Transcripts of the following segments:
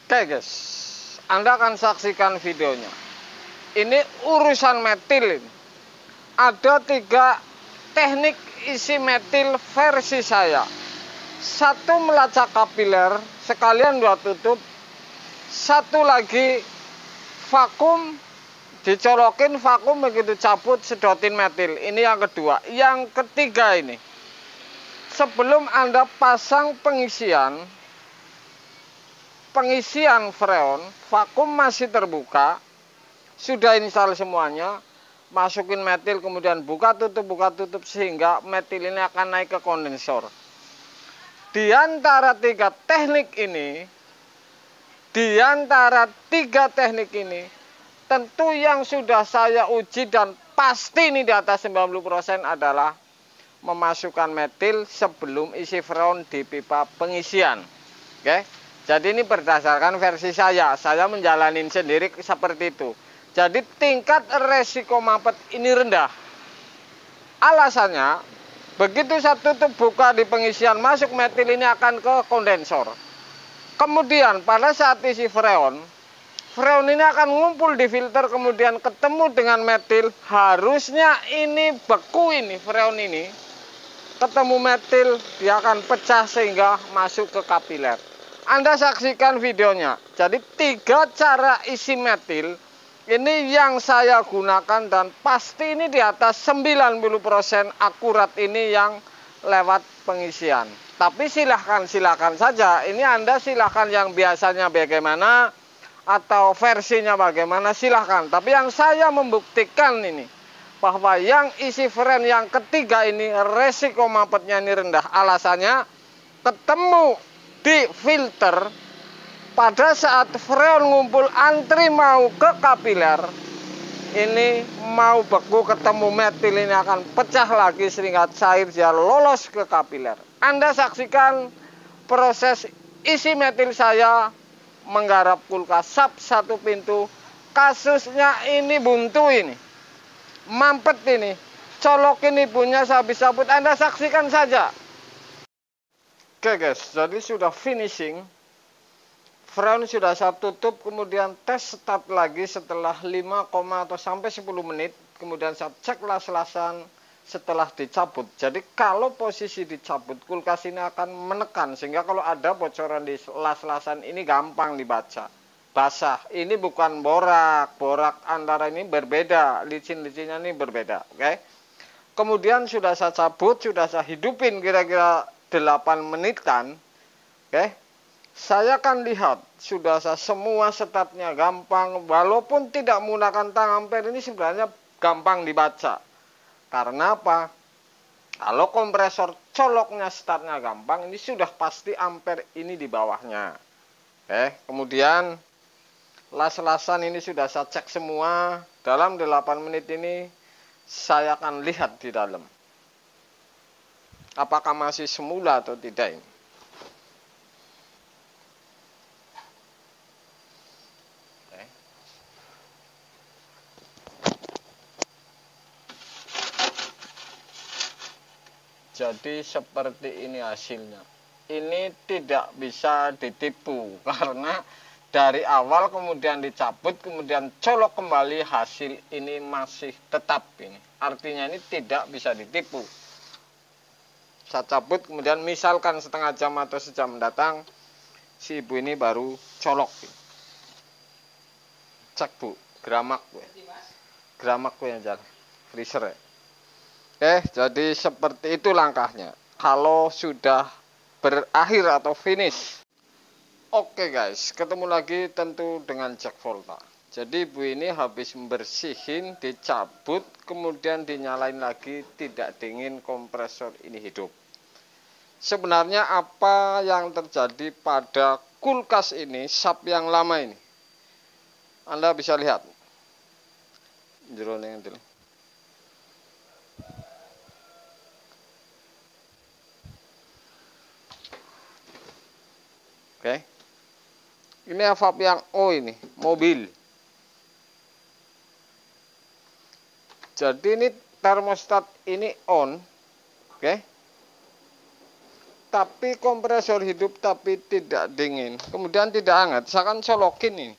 Oke guys, Anda akan saksikan videonya. Ini urusan metil ini. Ada 3 teknik isi metil versi saya. 1 melacak kapiler, sekalian 2 tutup. 1 lagi vakum, dicolokin vakum, begitu cabut sedotin metil. Ini yang kedua. Yang ketiga ini, sebelum Anda pasang pengisian freon, vakum masih terbuka, sudah install semuanya, masukin metil, kemudian buka tutup sehingga metil ini akan naik ke kondensor. Di antara 3 teknik ini, tentu yang sudah saya uji dan pasti ini di atas 90% adalah memasukkan metil sebelum isi freon di pipa pengisian. Oke. Jadi ini berdasarkan versi saya menjalanin sendiri seperti itu. Jadi tingkat resiko mampet ini rendah. Alasannya, begitu saya tutup buka di pengisian, masuk metil ini akan ke kondensor. Kemudian pada saat isi freon ini akan ngumpul di filter, kemudian ketemu dengan metil. Harusnya ini beku, ini freon ini ketemu metil, dia akan pecah sehingga masuk ke kapiler. Anda saksikan videonya. Jadi 3 cara isi metil ini yang saya gunakan dan pasti ini di atas 90% akurat ini yang lewat pengisian. Tapi silahkan saja. Ini Anda silahkan yang biasanya bagaimana atau versinya bagaimana, silahkan. Tapi yang saya membuktikan ini bahwa yang isi freon yang ketiga ini resiko mampetnya ini rendah. Alasannya, ketemu di filter pada saat freon ngumpul antri mau ke kapiler, ini mau beku ketemu metil ini akan pecah lagi sehingga cair dia lolos ke kapiler. Anda saksikan proses isi metil saya menggarap kulkas sub 1 pintu. Kasusnya ini buntu, ini mampet, ini colokin ibunya sabit-sabit. Anda saksikan saja. Oke guys, jadi sudah finishing. Freon sudah saya tutup, kemudian tes start lagi setelah 5, atau sampai 10 menit. Kemudian saya cek las-lasan setelah dicabut. Jadi kalau posisi dicabut, kulkas ini akan menekan, sehingga kalau ada bocoran di las-lasan ini gampang dibaca. Basah, ini bukan borak antara ini berbeda, licin-licinnya ini berbeda. Oke. Kemudian sudah saya cabut, sudah saya hidupin kira-kira 8 menitan. Oke. Saya akan lihat sudah saya semua statnya gampang, walaupun tidak menggunakan tang ampere ini sebenarnya gampang dibaca. Karena apa? Kalau kompresor coloknya startnya gampang, ini sudah pasti ampere ini di bawahnya. Oke. Kemudian las-lasan ini sudah saya cek semua. Dalam 8 menit ini saya akan lihat di dalam apakah masih semula atau tidak ini. Oke. Jadi seperti ini hasilnya. Ini tidak bisa ditipu karena dari awal kemudian dicabut, kemudian colok kembali, hasil ini masih tetap ini. Artinya ini tidak bisa ditipu. Saya cabut, kemudian misalkan setengah jam atau sejam mendatang, si ibu ini baru colok. Cek bu, gramak yang jalan, freezer ya. Oke, jadi seperti itu langkahnya. Kalau sudah berakhir atau finish. Oke guys, ketemu lagi tentu dengan cek volta. Jadi ibu ini habis membersihin, dicabut, kemudian dinyalain lagi, tidak dingin, kompresor ini hidup. Sebenarnya apa yang terjadi pada kulkas ini, sub yang lama ini? Anda bisa lihat. Oke. Ini evap yang O ini, mobil. Jadi ini termostat ini on. Oke. tapi kompresor hidup tapi tidak dingin, kemudian tidak hangat. Saya akan colokin ini.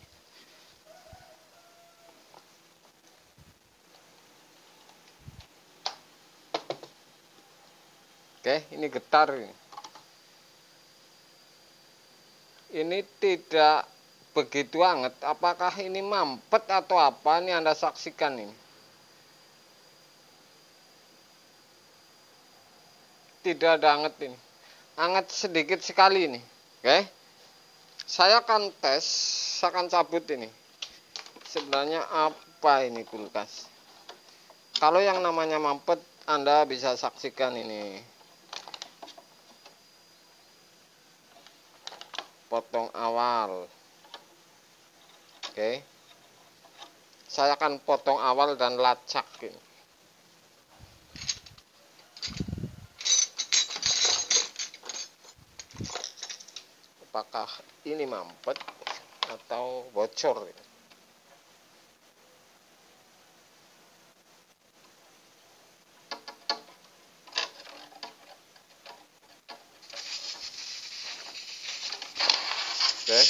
Oke, ini getar ini. Ini tidak begitu hangat. Apakah ini mampet atau apa? Ini Anda saksikan ini. Tidak ada hangat ini. Hangat sedikit sekali ini. Oke. Saya akan tes, saya akan cabut ini. Sebenarnya apa ini kulkas? Kalau yang namanya mampet, Anda bisa saksikan ini. Potong awal. Oke. Saya akan potong awal dan lacak ini. Apakah ini mampet atau bocor ini? Oke.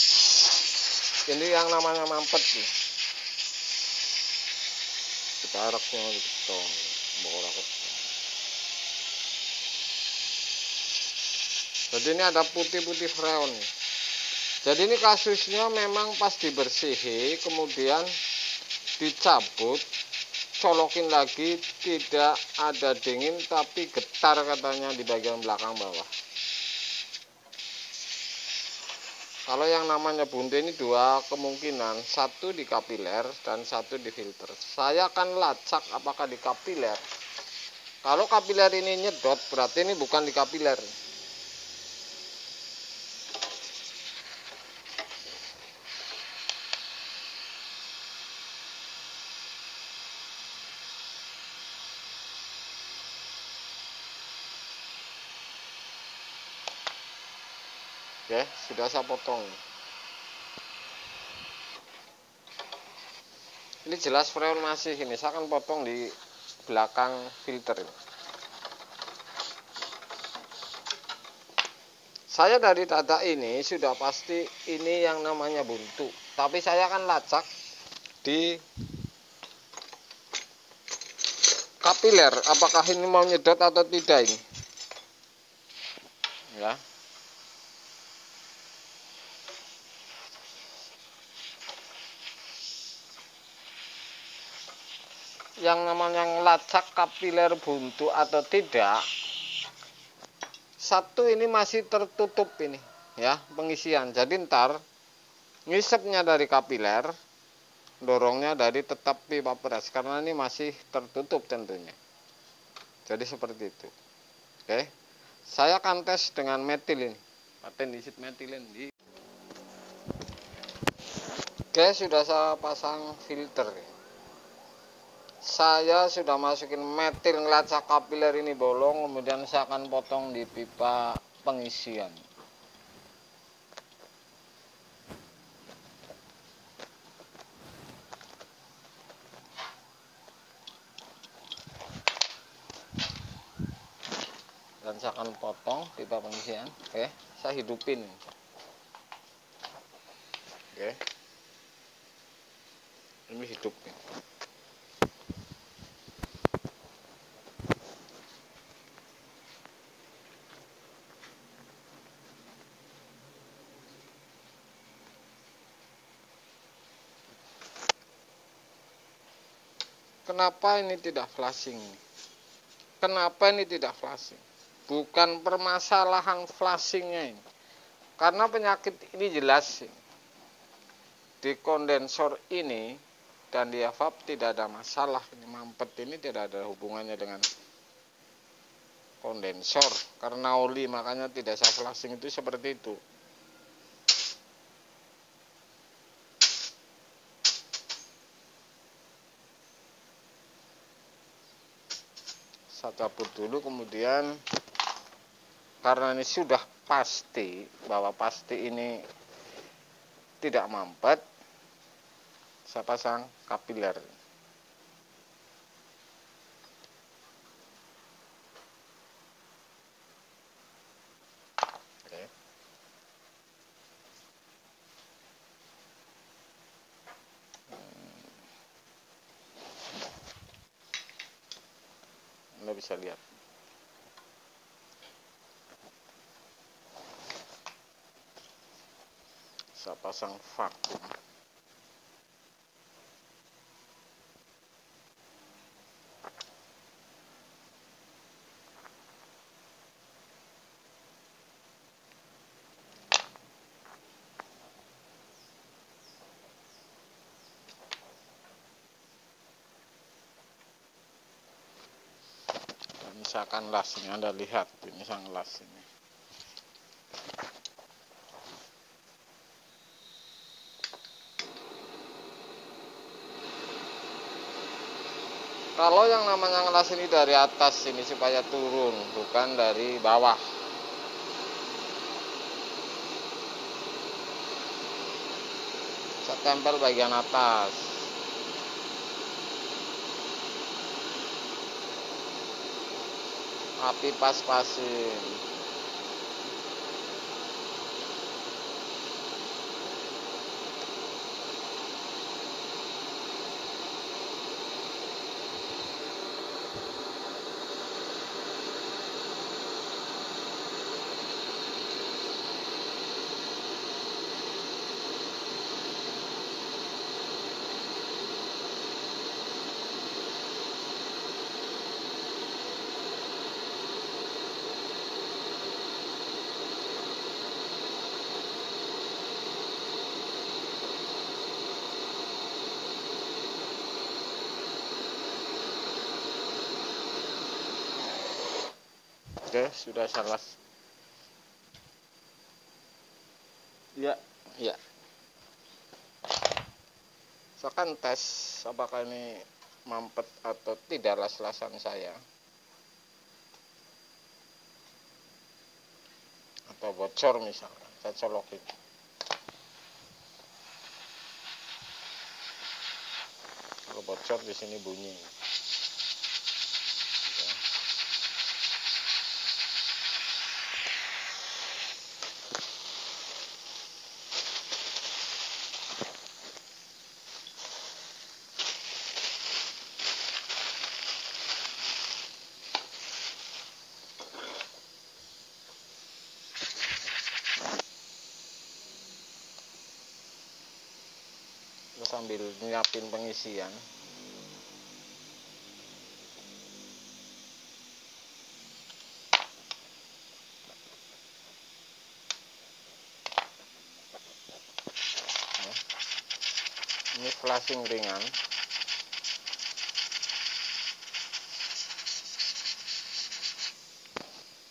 Ini yang namanya mampet nih. Kita araknya gitu. Jadi ini ada putih-putih freon. Jadi ini kasusnya memang pas dibersihi, kemudian dicabut, colokin lagi, tidak ada dingin tapi getar katanya di bagian belakang bawah. Kalau yang namanya buntu ini dua kemungkinan, satu di kapiler dan satu di filter. Saya akan lacak apakah di kapiler. Kalau kapiler ini nyedot, berarti ini bukan di kapiler. Oke, sudah saya potong. Ini jelas freon masih ini. Saya akan potong di belakang filter ini. Saya dari data ini sudah pasti ini yang namanya buntu. Tapi saya akan lacak di kapiler. Apakah ini mau nyedot atau tidak ini? Ya. Yang namanya ngelacak kapiler buntu atau tidak, satu ini masih tertutup ini ya pengisian. Jadi ntar ngisepnya dari kapiler, dorongnya dari tetap pipa peras karena ini masih tertutup tentunya. Jadi seperti itu. Oke, saya akan tes dengan metil ini, paten disit metilin di. Oke, sudah saya pasang filter. Saya sudah masukin metil ngelacak kapiler ini bolong, kemudian saya akan potong di pipa pengisian. Dan saya akan potong pipa pengisian. Oke, saya hidupin. Oke, ini hidupin. Kenapa ini tidak flashing? Kenapa ini tidak flashing? Bukan permasalahan flashingnya ini, karena penyakit ini jelas di kondensor ini dan di evap tidak ada masalah. Ini mampet ini tidak ada hubungannya dengan kondensor karena oli, makanya tidak saya flashing itu seperti itu. Saya cabut dulu, kemudian karena ini sudah pasti bahwa pasti ini tidak mampet, saya pasang kapiler. bisa lihat. Saya pasang vakum. Misalkan las ini, Anda lihat ini sang las ini. Kalau yang namanya ngelas ini dari atas ini supaya turun, bukan dari bawah. Saya tempel bagian atas. Api pas-pasin. Oke, sudah salah. Ya, ya. Saya kan tes apakah ini mampet atau tidak las-lasan saya, atau bocor misalnya. Saya colokin. Kalau bocor di sini bunyi. Sambil nyiapin pengisian. Ini flashing ringan.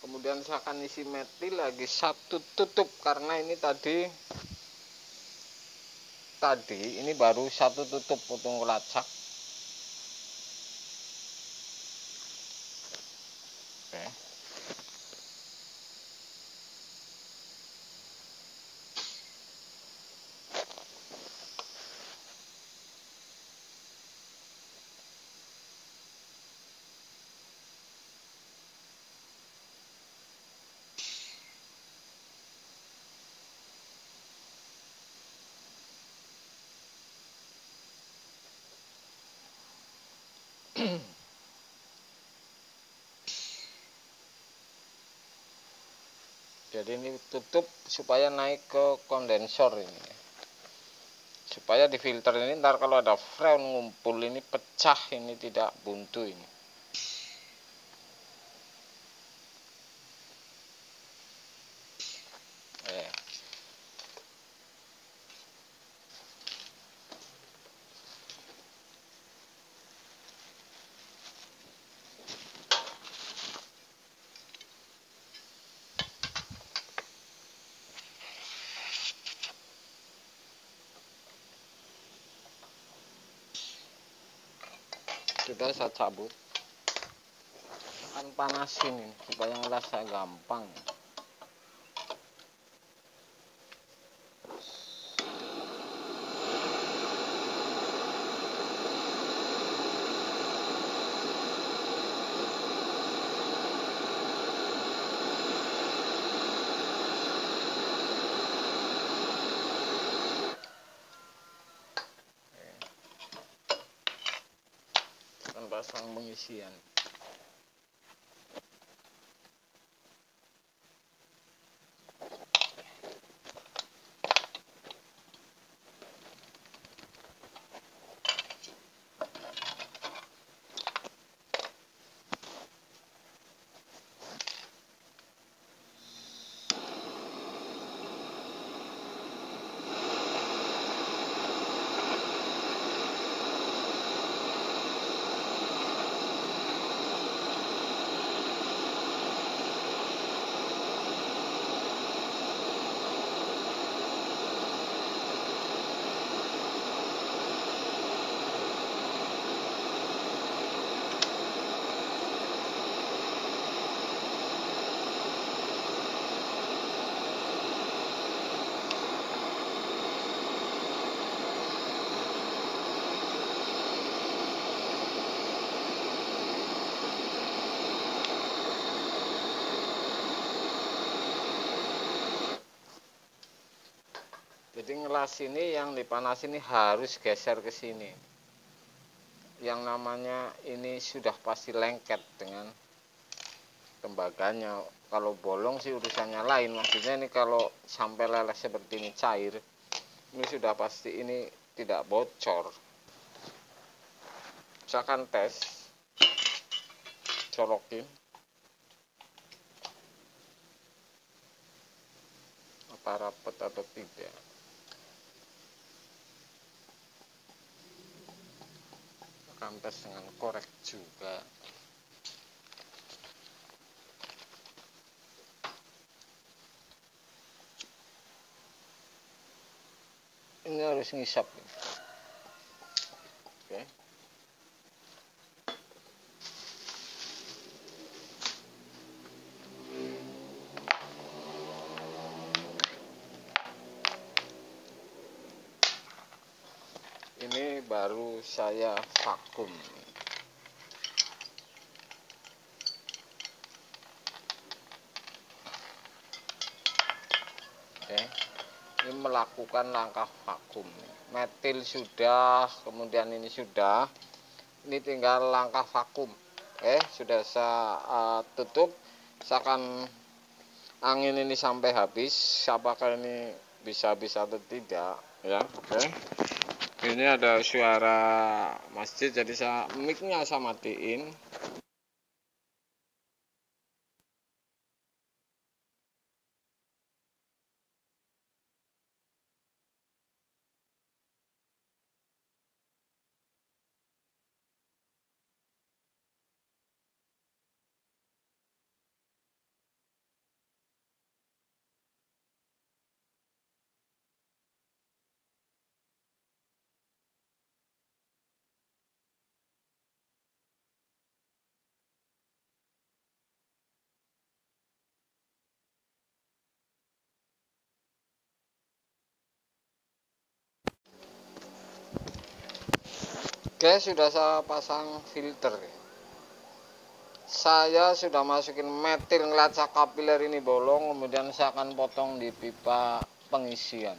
Kemudian saya akan isi metil lagi satu tutup, karena ini tadi ini baru satu tutup putung kelacak. Oke. Jadi ini tutup supaya naik ke kondensor ini, supaya di filter ini ntar kalau ada freon ngumpul ini pecah, ini tidak buntu ini. Sudah saya cabut, akan panasin ini supaya ngelas saya gampang. Pasang pengisian. Jadi ngelas ini yang dipanas ini harus geser ke sini. Yang namanya ini sudah pasti lengket dengan tembaganya. Kalau bolong sih urusannya lain. Maksudnya ini kalau sampai leles seperti ini cair, ini sudah pasti ini tidak bocor. Misalkan tes, colokin apa rapet atau tidak. Akan tes dengan korek juga. Ini harus ngisap. Oke. Ini baru saya vakum. Oke. Ini melakukan langkah vakum. Metil sudah, kemudian ini sudah. Ini tinggal langkah vakum. Oke, sudah saya tutup. Misalkan angin ini sampai habis, apakah ini bisa atau tidak ya. Oke. Ini ada suara masjid, jadi mic-nya saya matiin. Oke, sudah saya pasang filter. Saya sudah masukin metil ngelacak kapiler ini bolong, kemudian saya akan potong di pipa pengisian.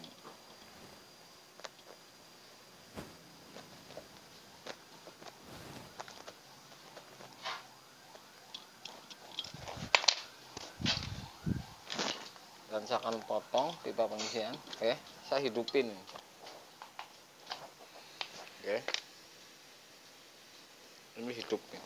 Dan saya akan potong pipa pengisian. Oke, saya hidupin. Oke. Ini hidupin.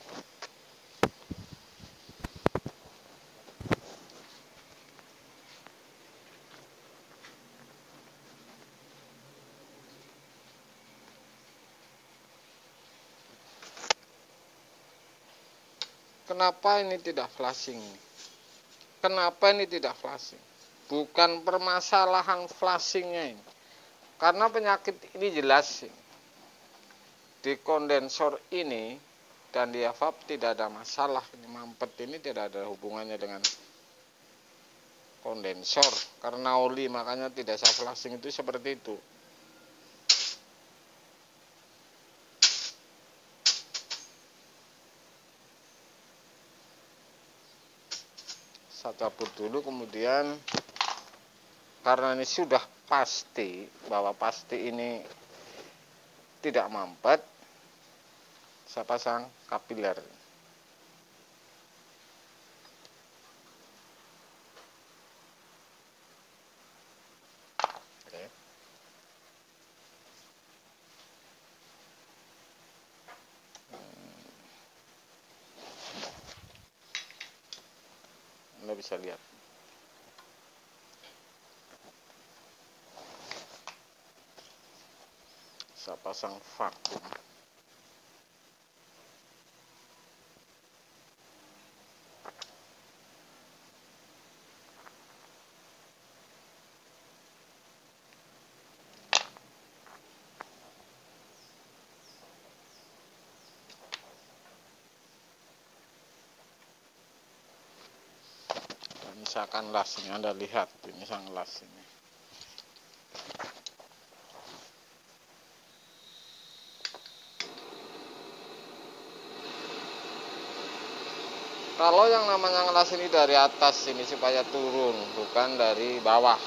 Kenapa ini tidak flashing? Kenapa ini tidak flashing? Bukan permasalahan flashingnya ini. Karena penyakit ini jelas di kondensor ini dan di evap tidak ada masalah. Ini mampet ini tidak ada hubungannya dengan kondensor. Karena oli makanya tidak saya flashing itu seperti itu. Saya cabut dulu, kemudian karena ini sudah pasti bahwa pasti ini tidak mampet, saya pasang kapiler. Oke. Anda bisa lihat. Saya pasang vakum. Misalkan las ini, Anda lihat ini sang las ini. Kalau yang namanya ngelas ini dari atas ini supaya turun, bukan dari bawah.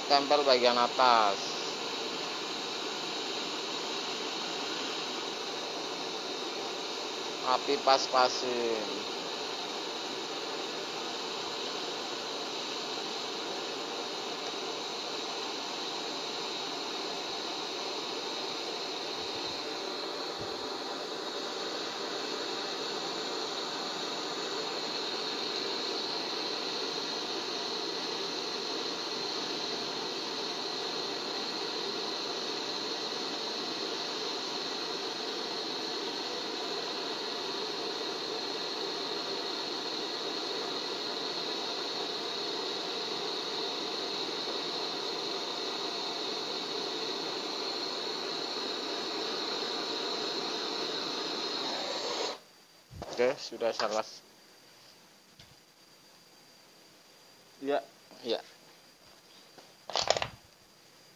tempel bagian atas. Api pas-pasin. Oke, sudah selesai. Ya, ya.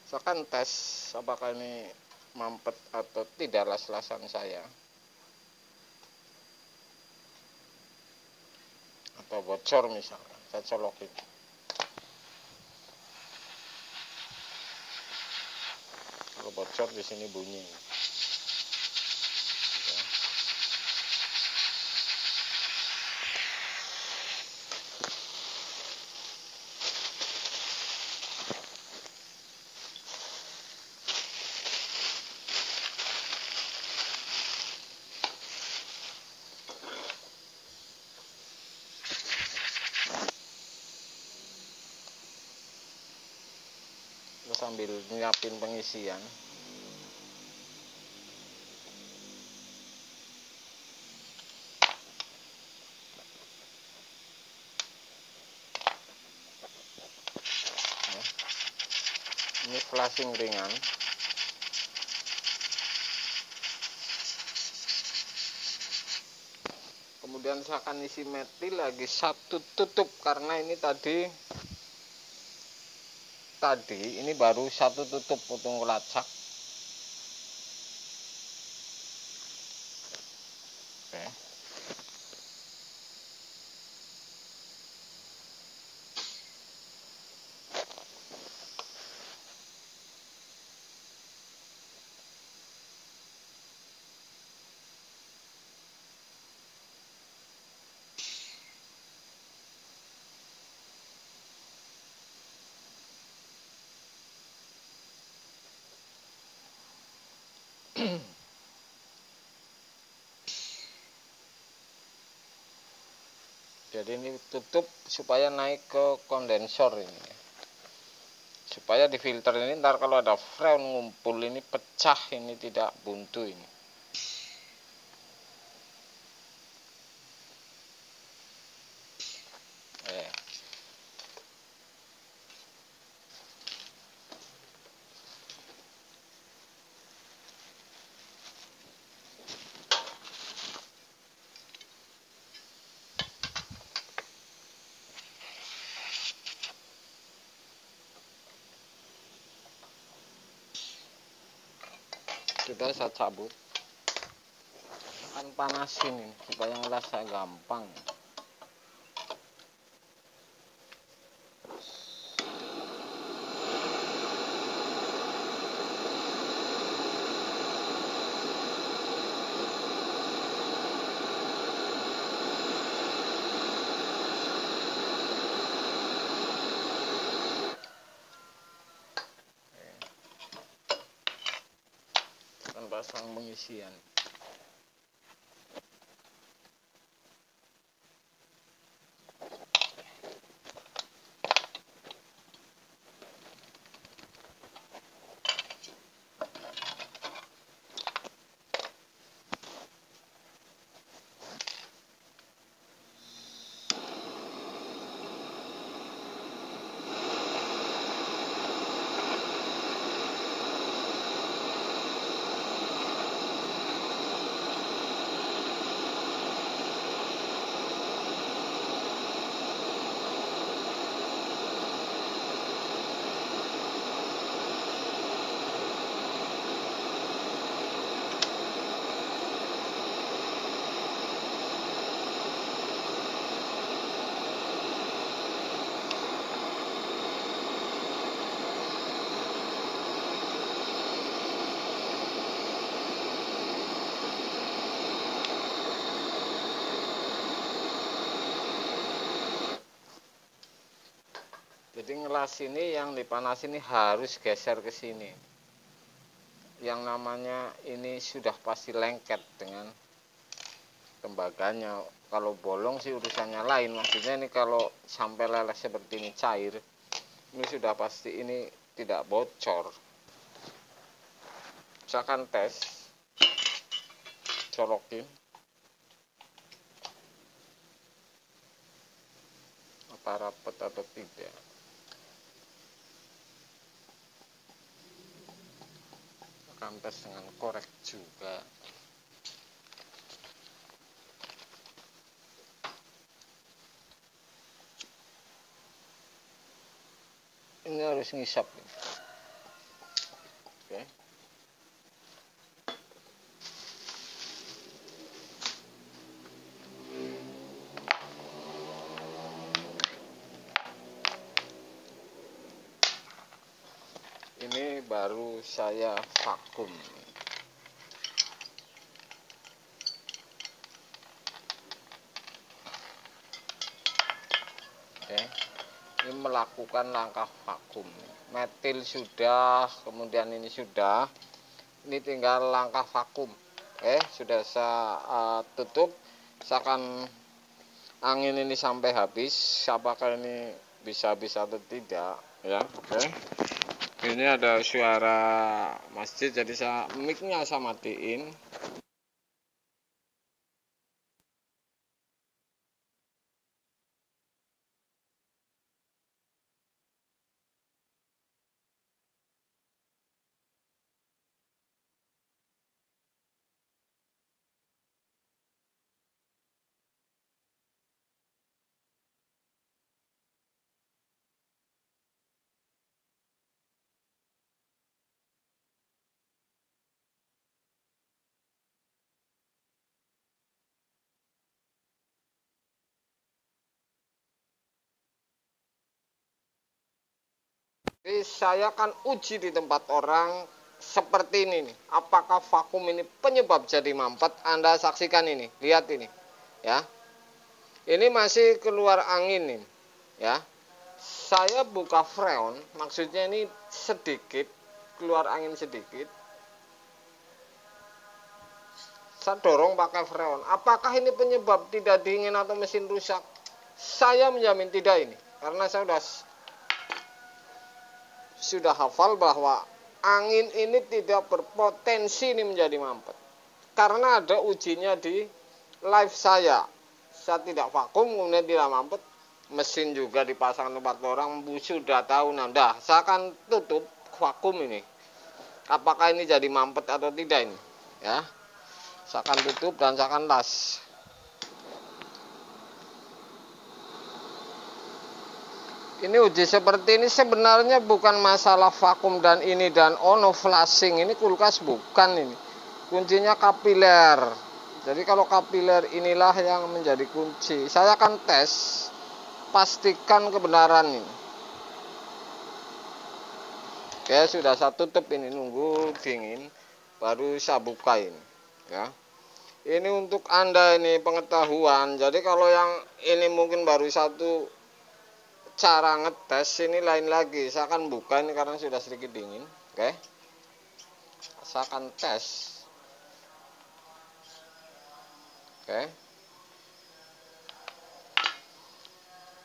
Saya akan tes apakah ini mampet atau tidak las-lasan saya, atau bocor misalkan. Saya colokin. Kalau bocor di sini bunyi. Sambil nyiapin pengisian. Ini flashing ringan. Kemudian saya akan isi metil lagi satu tutup, karena ini tadi ini baru satu tutup putung kelacak. Oke. Jadi ini tutup supaya naik ke kondensor ini, supaya di filter ini ntar kalau ada freon ngumpul ini pecah, ini tidak buntu ini. Sudah saya cabut, akan panasin ini supaya ngelas saya gampang. Pasang pengisian. Jadi ngelas ini yang dipanas ini harus geser ke sini. Yang namanya ini sudah pasti lengket dengan tembaganya. Kalau bolong sih urusannya lain. Maksudnya ini kalau sampai leleh seperti ini cair, ini sudah pasti ini tidak bocor. Saya akan tes, colokin apa rapat atau tidak. Akan tes dengan korek juga. Ini harus ngisap. Oke. Ini baru saya vakum. Oke. Ini melakukan langkah vakum. Metil sudah, kemudian ini sudah. Ini tinggal langkah vakum. Oke, sudah saya tutup. Saya akan angin ini sampai habis. Apakah ini bisa atau tidak? Ya, oke. Ini ada suara masjid, jadi mic-nya saya matiin. Jadi saya akan uji di tempat orang seperti ini nih. Apakah vakum ini penyebab jadi mampet? Anda saksikan ini, lihat ini, ya. Ini masih keluar angin nih, ya. Saya buka freon, maksudnya ini sedikit keluar angin sedikit. Saya dorong pakai freon. Apakah ini penyebab tidak dingin atau mesin rusak? Saya menjamin tidak ini, karena saya sudah hafal bahwa angin ini tidak berpotensi ini menjadi mampet. Karena ada ujinya di live saya tidak vakum kemudian tidak mampet. Mesin juga dipasang tempat orang, sudah tahu. Nah, saya akan tutup vakum ini. Apakah ini jadi mampet atau tidak ini? Ya, saya akan tutup dan saya akan las. Ini uji seperti ini sebenarnya bukan masalah vakum dan ini dan flashing. Ini kulkas bukan ini. Kuncinya kapiler. Jadi kalau kapiler inilah yang menjadi kunci. Saya akan tes, pastikan kebenaran ini. Oke, sudah saya tutup ini, nunggu dingin baru saya buka ini, ya. Ini untuk Anda ini pengetahuan. Jadi kalau yang ini mungkin baru satu cara ngetes, ini lain lagi. Saya akan buka ini karena sudah sedikit dingin. Oke, saya akan tes. Oke,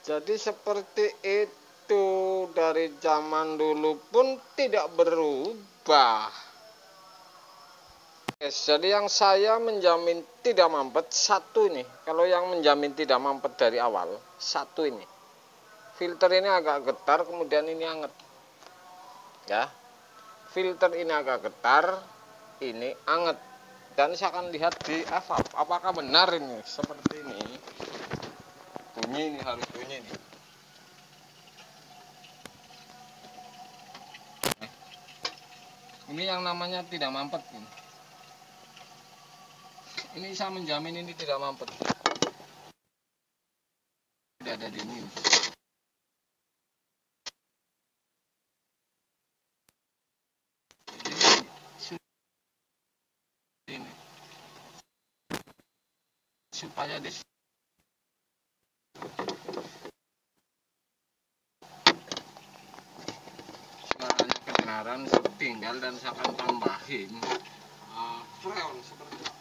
jadi seperti itu, dari zaman dulu pun tidak berubah. Jadi yang saya menjamin tidak mampet satu ini. Kalau yang menjamin tidak mampet dari awal, satu ini. Filter ini agak getar, kemudian ini hangat. Ya. Filter ini agak getar, ini hangat. Dan saya akan lihat di evap, apakah benar ini seperti ini. Bunyi ini harus bunyi ini. Ini yang namanya tidak mampet ini. Ini saya menjamin ini tidak mampet. Tidak ada di ini. Ini supaya tinggal dan saya akan tambahin freon seperti ini.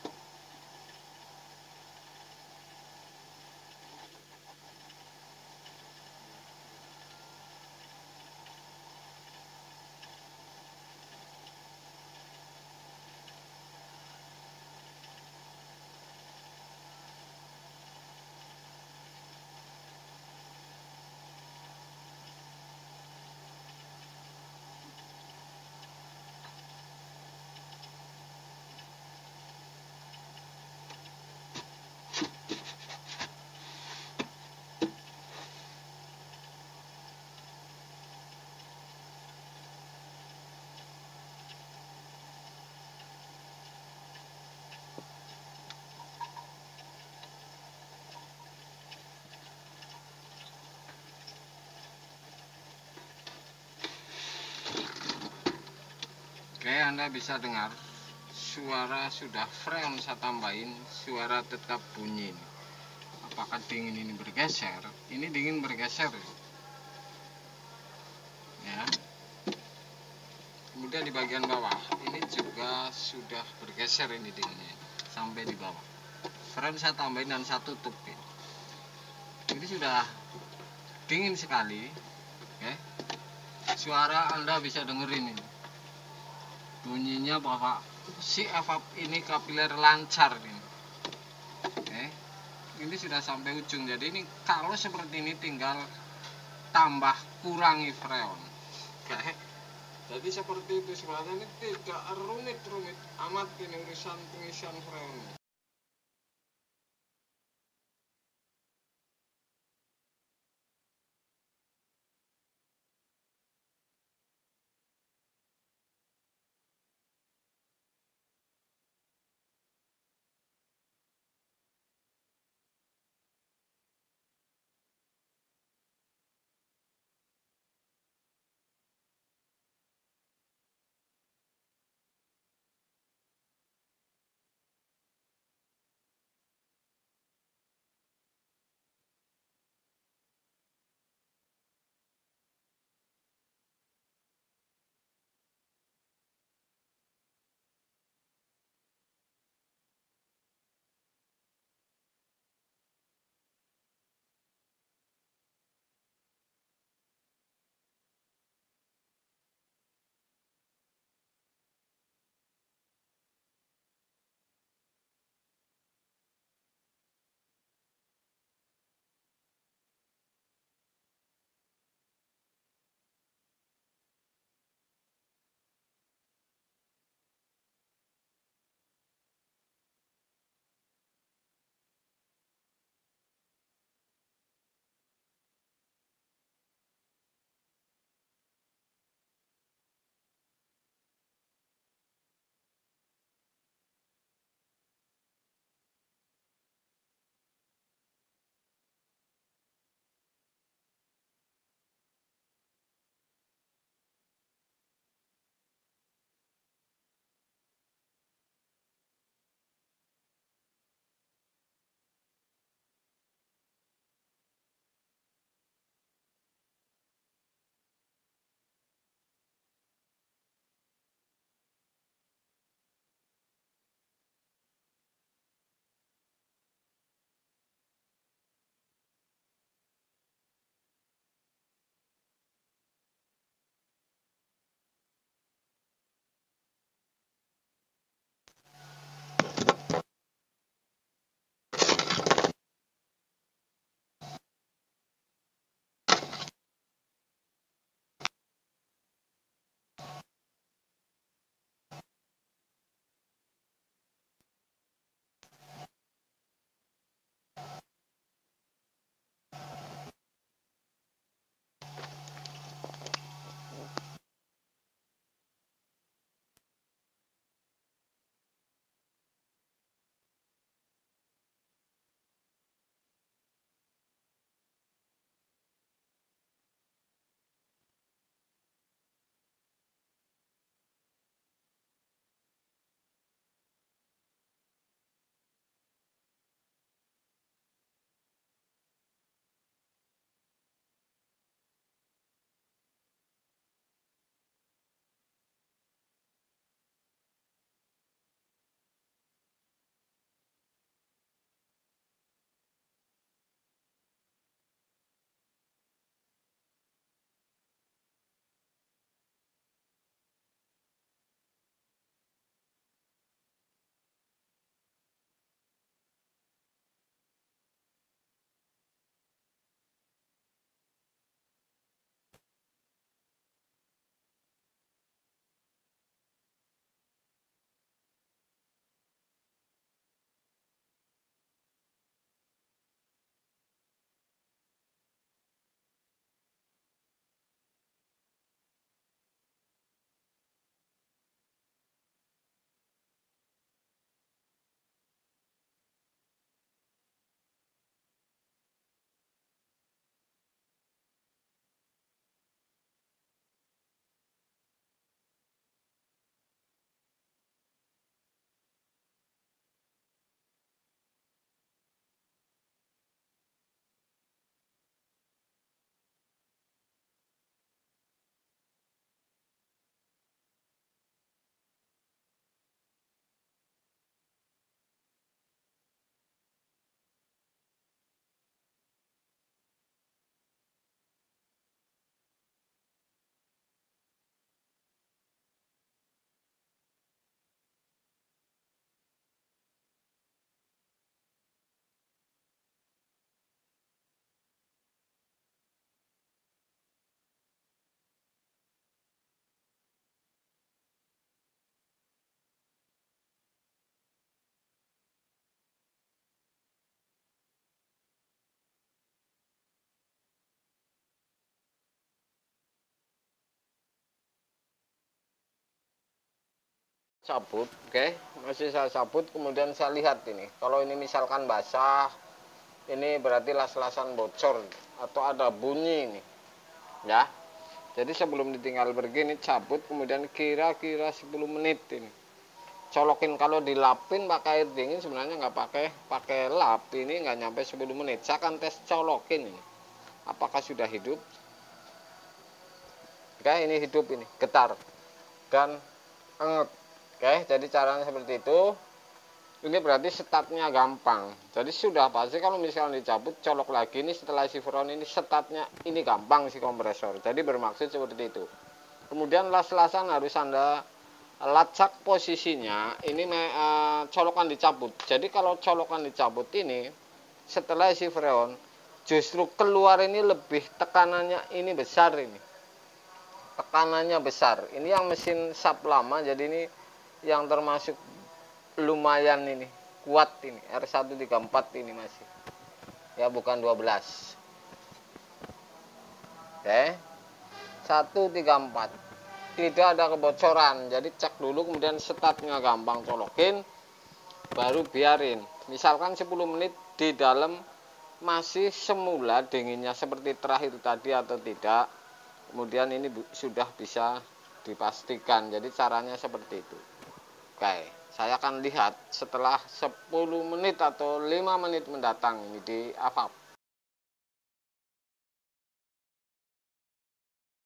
Oke, Anda bisa dengar suara sudah freon saya tambahin, suara tetap bunyi. Apakah dingin ini bergeser? Ini dingin bergeser ya. Kemudian di bagian bawah ini juga sudah bergeser, ini dinginnya sampai di bawah. Freon saya tambahin dan saya tutupin. Ini sudah dingin sekali. Oke, suara Anda bisa dengerin ini bunyinya bahwa si evap ini kapiler lancar ini. Oke, ini sudah sampai ujung. Jadi ini kalau seperti ini tinggal tambah kurangi freon. Oke, jadi seperti itu sebenarnya, ini tidak rumit amat ini urusan pengisian freon. Cabut, oke, masih saya cabut, kemudian saya lihat ini. Kalau ini misalkan basah, ini berarti las-lasan bocor atau ada bunyi ini, ya. Jadi sebelum ditinggal begini cabut, kemudian kira-kira 10 menit ini. Colokin, kalau dilapin pakai air dingin sebenarnya nggak pakai lap, ini nggak nyampe 10 menit. Saya akan tes colokin ini. Apakah sudah hidup? Oke, ini hidup ini, getar dan anget. Oke, jadi caranya seperti itu. Ini berarti startnya gampang. Jadi sudah pasti kalau misalnya dicabut, colok lagi ini setelah isi freon ini startnya ini gampang si kompresor. Jadi bermaksud seperti itu. Kemudian las-lasan harus Anda lacak posisinya. Ini colokan dicabut. Jadi kalau colokan dicabut ini setelah isi freon, justru keluar ini lebih tekanannya ini besar ini. Tekanannya besar. Ini yang mesin sap lama, jadi ini yang termasuk lumayan ini kuat ini R134 ini masih ya, bukan 12. Oke, 134 tidak ada kebocoran. Jadi cek dulu, kemudian startnya gampang, colokin baru biarin misalkan 10 menit di dalam masih semula dinginnya seperti terakhir tadi atau tidak. Kemudian ini sudah bisa dipastikan. Jadi caranya seperti itu. Oke, saya akan lihat setelah 10 menit atau 5 menit mendatang ini di AVAP.